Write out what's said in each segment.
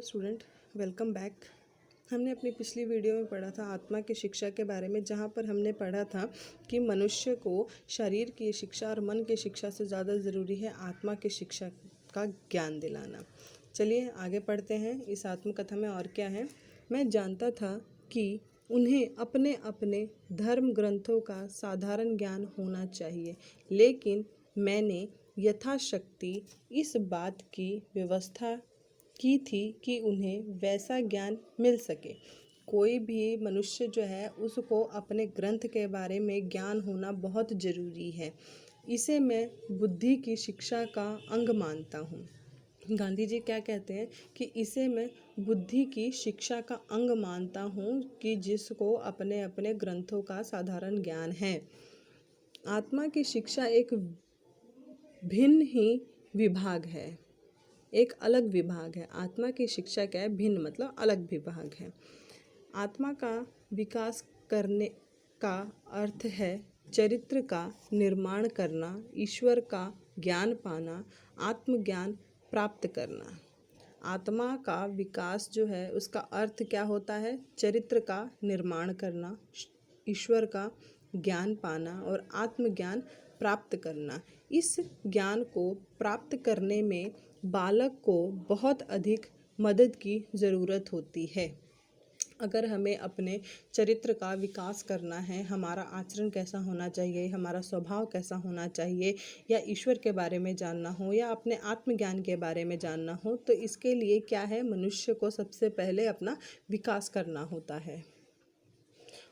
Student, welcome back. हमने अपनी पिछली वीडियो में पढ़ा था आत्मा की शिक्षा के बारे में, जहाँ पर हमने पढ़ा था कि मनुष्य को शरीर की शिक्षा और मन की शिक्षा से ज़्यादा ज़रूरी है आत्मा की शिक्षा का ज्ञान दिलाना। चलिए आगे पढ़ते हैं। इस आत्मकथा में और क्या है। मैं जानता था कि उन्हें अपने अपने धर्म ग्रंथों का साधारण ज्ञान होना चाहिए, लेकिन मैंने यथाशक्ति इस बात की व्यवस्था की थी कि उन्हें वैसा ज्ञान मिल सके। कोई भी मनुष्य जो है उसको अपने ग्रंथ के बारे में ज्ञान होना बहुत ज़रूरी है। इसे मैं बुद्धि की शिक्षा का अंग मानता हूँ। गांधी जी क्या कहते हैं कि इसे मैं बुद्धि की शिक्षा का अंग मानता हूँ कि जिसको अपने अपने ग्रंथों का साधारण ज्ञान है। आत्मा की शिक्षा एक भिन्न ही विभाग है, एक अलग विभाग है। आत्मा की शिक्षा क्या है? भिन्न मतलब अलग विभाग है। आत्मा का विकास करने का अर्थ है चरित्र का निर्माण करना, ईश्वर का ज्ञान पाना, आत्मज्ञान प्राप्त करना। आत्मा का विकास जो है उसका अर्थ क्या होता है? चरित्र का निर्माण करना, ईश्वर का ज्ञान पाना और आत्मज्ञान प्राप्त करना। इस ज्ञान को प्राप्त करने में बालक को बहुत अधिक मदद की ज़रूरत होती है। अगर हमें अपने चरित्र का विकास करना है, हमारा आचरण कैसा होना चाहिए, हमारा स्वभाव कैसा होना चाहिए, या ईश्वर के बारे में जानना हो या अपने आत्मज्ञान के बारे में जानना हो, तो इसके लिए क्या है? मनुष्य को सबसे पहले अपना विकास करना होता है।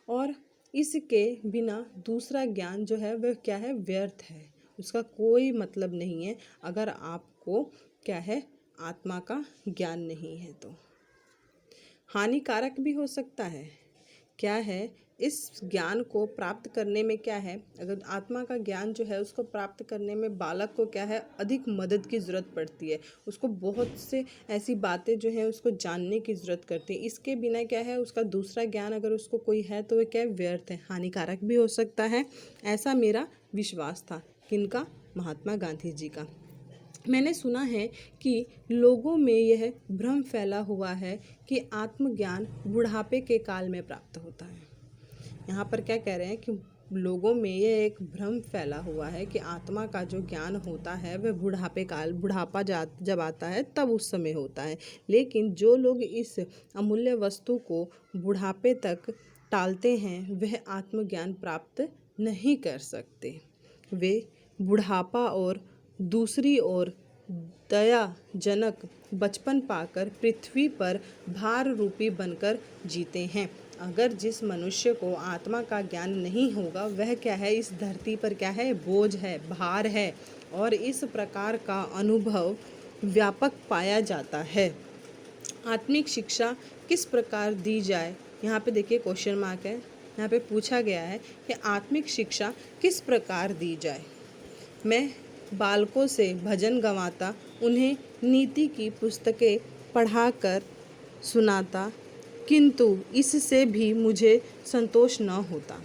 और इसके बिना दूसरा ज्ञान जो है वह क्या है? व्यर्थ है, उसका कोई मतलब नहीं है अगर आपको क्या है? आत्मा का ज्ञान नहीं है तो हानिकारक भी हो सकता है। क्या है? इस ज्ञान को प्राप्त करने में क्या है? अगर आत्मा का ज्ञान जो है उसको प्राप्त करने में बालक को क्या है? अधिक मदद की ज़रूरत पड़ती है। उसको बहुत से ऐसी बातें जो है उसको जानने की ज़रूरत करती है। इसके बिना क्या है? उसका दूसरा ज्ञान अगर उसको कोई है तो वह क्या है? व्यर्थ है, हानिकारक भी हो सकता है। ऐसा मेरा विश्वास था। किनका? महात्मा गांधी जी का। मैंने सुना है कि लोगों में यह भ्रम फैला हुआ है कि आत्मज्ञान बुढ़ापे के काल में प्राप्त होता है। यहाँ पर क्या कह रहे हैं कि लोगों में यह एक भ्रम फैला हुआ है कि आत्मा का जो ज्ञान होता है वह बुढ़ापा जब आता है तब उस समय होता है। लेकिन जो लोग इस अमूल्य वस्तु को बुढ़ापे तक टालते हैं वह आत्मज्ञान प्राप्त नहीं कर सकते। वे बुढ़ापा और दूसरी ओर दयाजनक बचपन पाकर पृथ्वी पर भार रूपी बनकर जीते हैं। अगर जिस मनुष्य को आत्मा का ज्ञान नहीं होगा वह क्या है? इस धरती पर क्या है? बोझ है, भार है। और इस प्रकार का अनुभव व्यापक पाया जाता है। आत्मिक शिक्षा किस प्रकार दी जाए? यहाँ पे देखिए क्वेश्चन मार्क है। यहाँ पे पूछा गया है कि आत्मिक शिक्षा किस प्रकार दी जाए। मैं बालकों से भजन गवाता, उन्हें नीति की पुस्तकें पढ़ाकर सुनाता, किंतु इससे भी मुझे संतोष न होता।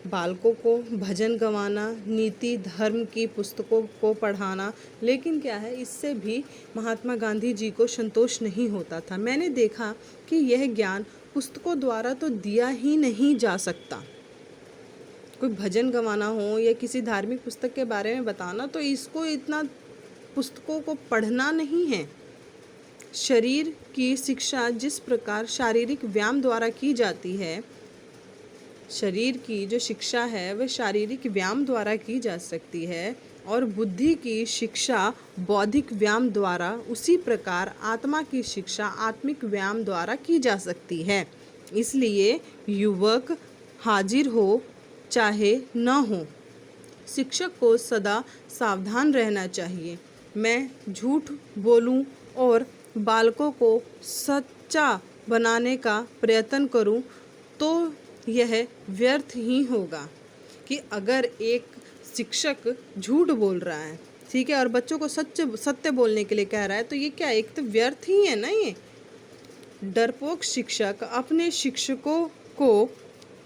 बालकों को भजन गवाना, नीति धर्म की पुस्तकों को पढ़ाना, लेकिन क्या है? इससे भी महात्मा गांधी जी को संतोष नहीं होता था। मैंने देखा कि यह ज्ञान पुस्तकों द्वारा तो दिया ही नहीं जा सकता। कोई भजन गवाना हो या किसी धार्मिक पुस्तक के बारे में बताना, तो इसको इतना पुस्तकों को पढ़ना नहीं है। शरीर की शिक्षा जिस प्रकार शारीरिक व्यायाम द्वारा की जाती है, शरीर की जो शिक्षा है वह शारीरिक व्यायाम द्वारा की जा सकती है, और बुद्धि की शिक्षा बौद्धिक व्यायाम द्वारा, उसी प्रकार आत्मा की शिक्षा आत्मिक व्यायाम द्वारा की जा सकती है। इसलिए युवक हाजिर हो चाहे न हो, शिक्षक को सदा सावधान रहना चाहिए। मैं झूठ बोलूं और बालकों को सच्चा बनाने का प्रयत्न करूं तो यह व्यर्थ ही होगा। कि अगर एक शिक्षक झूठ बोल रहा है, ठीक है, और बच्चों को सत्य बोलने के लिए कह रहा है, तो ये क्या? एक तो व्यर्थ ही है ना। ये डरपोक शिक्षक अपने शिक्षकों को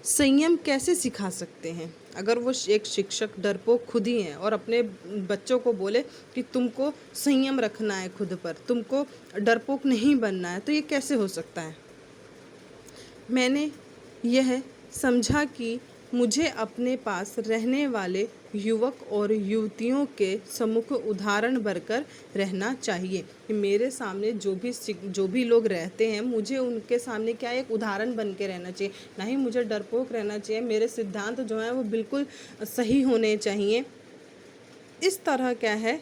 संयम कैसे सिखा सकते हैं? अगर वो एक शिक्षक डरपोक खुद ही हैं और अपने बच्चों को बोले कि तुमको संयम रखना है खुद पर, तुमको डरपोक नहीं बनना है, तो ये कैसे हो सकता है। मैंने यह समझा कि मुझे अपने पास रहने वाले युवक और युवतियों के सम्मुख उदाहरण बनकर रहना चाहिए कि मेरे सामने जो भी लोग रहते हैं, मुझे उनके सामने क्या एक उदाहरण बन के रहना चाहिए, ना ही मुझे डरपोक रहना चाहिए। मेरे सिद्धांत जो हैं वो बिल्कुल सही होने चाहिए। इस तरह क्या है,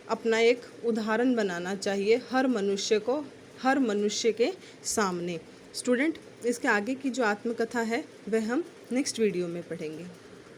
अपना एक उदाहरण बनाना चाहिए हर मनुष्य को, हर मनुष्य के सामने। स्टूडेंट, इसके आगे की जो आत्मकथा है वह हम नेक्स्ट वीडियो में पढ़ेंगे।